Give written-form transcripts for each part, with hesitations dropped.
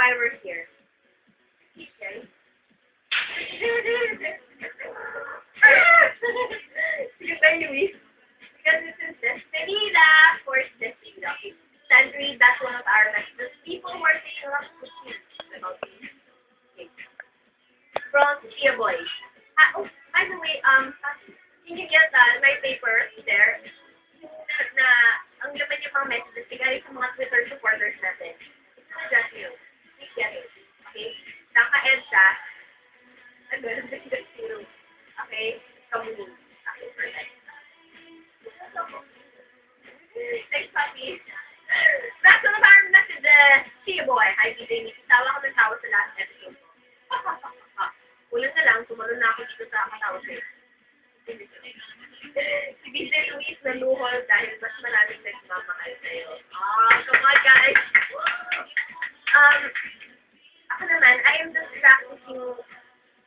fireworks here. Okay. Secretary Luis, because this is Despedida for Despedida. Okay. Stand to read, that's one of our messages. People who are saying a lot of good things about me. Okay. From Chia Boy. Oh, by the way, can you get my paper there? Na ang laman yung mga messages, galing sa mga Twitter supporters natin. It's gonna address you. Please get it. Okay? Naka-end siya. Ano, zero. Okay? Kamunin. Okay, perfect. Next puppy. Back to the farm messages. See you, boy. Hi, DJ Nick. Tawa ko ng tawa sa last episode ko. Ulan na lang, tumalon na ako dito sa katawa sa'yo. Si DJ Luis naluhol dahil mas maraming nagmamahal sa'yo. Come on, guys. Ako naman, I am just practicing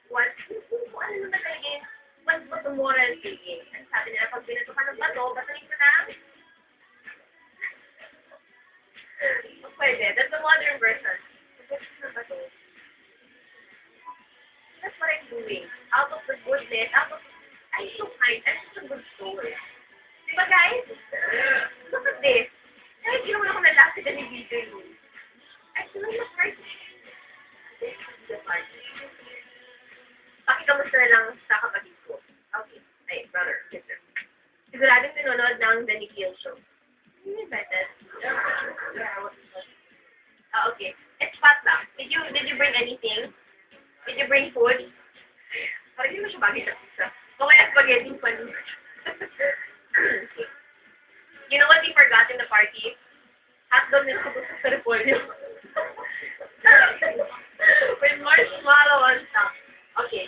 ano naman talaga yung what's the moral thinking. Ang sabi nila, pag binato ka ng bato, batayin ko na. Pwede. That's the modern version. Batayin ko ng bato. That's what I'm doing. Out of the goodness, I'm so kind. I'm such a good soul. Diba, guys? Look at this. Kahit hindi naman ako nalapit na ni DJ Luis. I feel like a person. This is the part. Pakikamusta na lang sa kapatid ko. Okay. Ay, brother, sister. Siguradong nanonood ng The Nikhil Show. You invited? Okay. It's fat lang. Did you bring anything? Did you bring food? Parang hindi mo siya bagay sa pizza. Mamaya spaghetti pa niyo. You know what we forgot in the party? Hotdog na nakabusok sa repolyo. With marshmallow on top. Okay.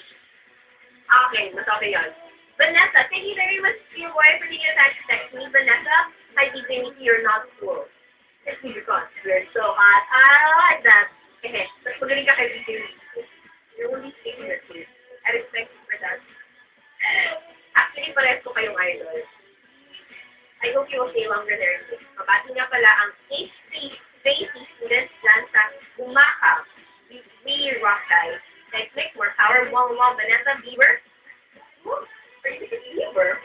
Okay, mas okay yun. Vanessa, thank you very much to your boy for taking the time to text me. Vanessa, hi DJ Nikki, you're not cool. It's me because you're so hot. I like that. Okay, tapos magaling ka kay DJ Nikki. You're only taking your food. I respect you for that. Actually, pares ko kayong idol. I hope you will stay longer there. Mabati nga pala ang HP Basic students dyan sa Bumaka. We rock, guys. Next week, more power. Wow, Vanessa Bieber. Woo! Bieber.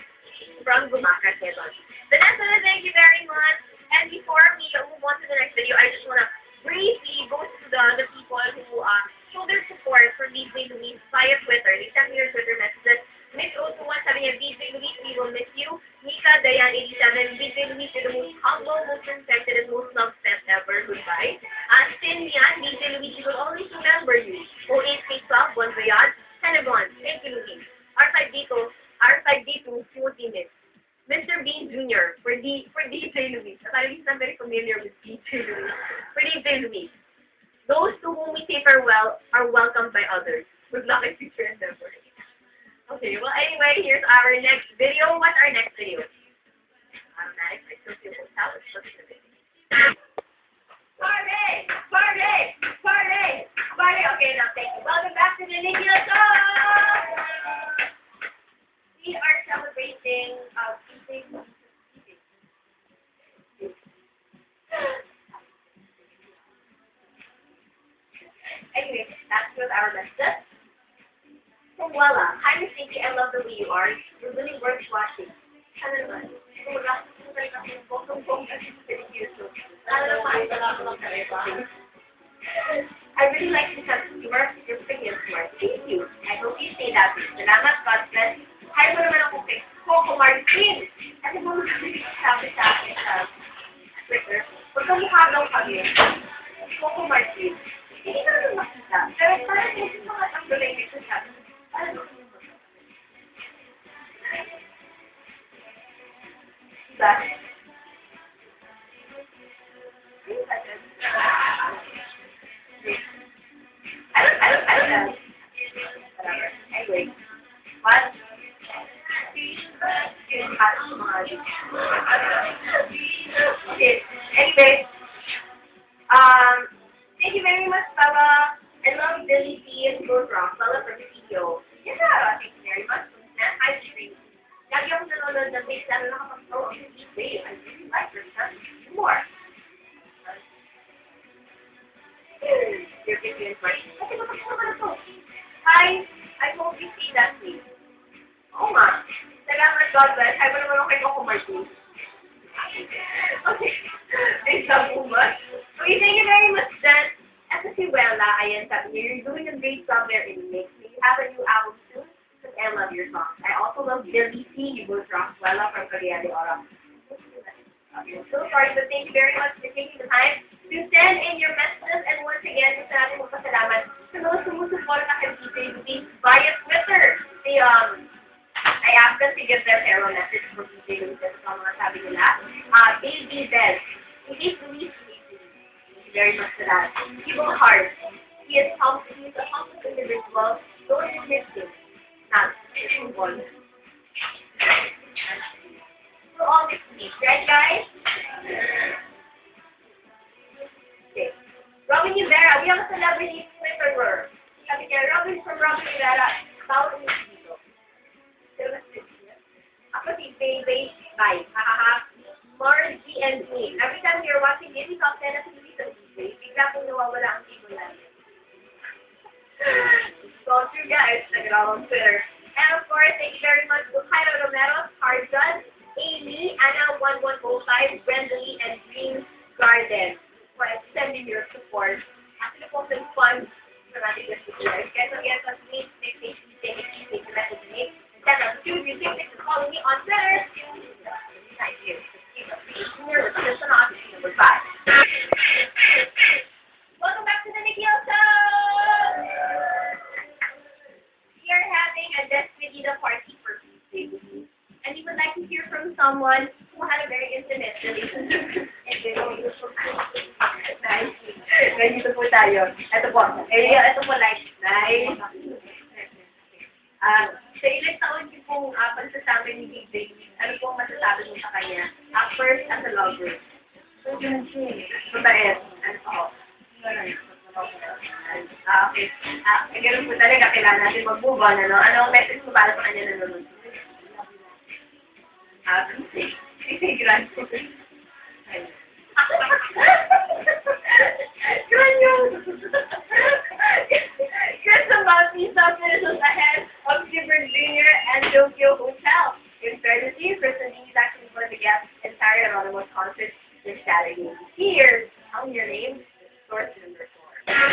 From Bumaka, Quezon. Vanessa, thank you very much. And before we move on to the next video, I just want to briefly go to the people who show their support for DJ Luis via Twitter. They sent me your Twitter messages. Miss O21, sabi niya, DJ Luis, we will miss you. Mika Dayan87, DJ Luis, you're the most humble, most respected, and most loved pet ever. Goodbye. Sin yan, DJ Luis, we will always remember you. O8K12, Bon Voyage, Tenegon. Thank you, Luis. R5D2, Timothy Miss. Mr. Bean Jr. for DJ Luis. Akala he's not very familiar with DJ Luis. For DJ Luis. Those to whom we say farewell are welcomed by others. Good luck in future endeavors. Okay, well anyway, here's our next video. What's our next video? Automatic, I still feel hotel. Let's look at the video. Party! Party! Party! Party! Okay, now thank you. Welcome back to the Nikhil Show! We are celebrating anyway, that's with our message. So voila. Hi, Miss Nikki. I love the way you are. You're really worth watching. Ano naman? I really like this sense of humor. You're pretty and smart. Thank you. I hope you stay that way. Salamat, God bless. Hi mo naman ako kay Coco Martin. Kasi mo sabi sa akin sa Twitter, magkamukha daw kami. Coco Martin. Hindi ka naman makita. Pero parang yung mga tanggalay nito siya. Diba? I don't know. Anyway, what? Okay. Anyway, thank you very much, Baba. I love Billy C and Gold Rock. Baba from the video. Yeah, thank you very much. Hi, Street. Lagi ako nanonood ng base na nakapag-tawa ng DJ. I really like your sense of humor. give you advice. Kasi kapag naman ito. Hi, I hope you see that please. Oo nga. Salamat, God bless. Hi, ba naman ako kay Coco Martin? Okay. Thanks so much. Okay, thank you very much, Dan. Ito si Wella, ayan, sabi niya, you're doing a great job there in the mix. May you have a new album soon? Because I love your songs. I also love Billy C. You both rock. Wella from Korea de Ora. I'm so sorry, but thank you very much for taking the time to send in your messages. And once again, gusto natin magpasalamat sa mga sumusuporta kay DJ via Twitter. I asked them to give their farewell message for DJ Luis sa mga sabi nila. Baby Bell. He is Luis. Thank you very much for that. Evil Heart. He is he's a humble individual. Don't admit him. Not one. For all this week, right guys? Okay. Robin Rivera, we have a celebrity Twitterer. Sabi niya, Robin from Robin Rivera, tawag niyo dito. Ako si Baby, bye. Hahaha. Margie and me. Every time you're watching Baby Top 10 at the DJ, bigla pong nawawala ang table namin. So, true guys, nag-raw on Twitter. And of course, thank you very much to Jairo Romero, Tarzan, Amy, Anna1105, Brenda Lee, and Green Garden for extending your support. Actually, po some fun for natin this video. Guys, again, so please take the message to me. Instead of choosing to follow me on Twitter. Thank you. Goodbye. Welcome back to the Nikhil Show! We are having a despedida party for Tuesday. And we would like to hear from someone who had a very intimate relationship. Nice. Ganito po tayo. Ito po. Ito po like, nice. Sa ilang taon niyo pong pagsasama ni DJ, ano pong masasabi mo sa kanya? First, as a lover. Mabait. Ano po? Okay. Ganun po talaga, kailangan natin mag-move on, ano? Ano ang message mo para sa kanya nanonood? Grand. Ganyan. Chris Amati finishes ahead of Gilbert Jr. and Tokyo Hotel. In fairness to you, Chris Amati is actually going to get entire Anonymous concert this Saturday. Here, on your name, source number 4.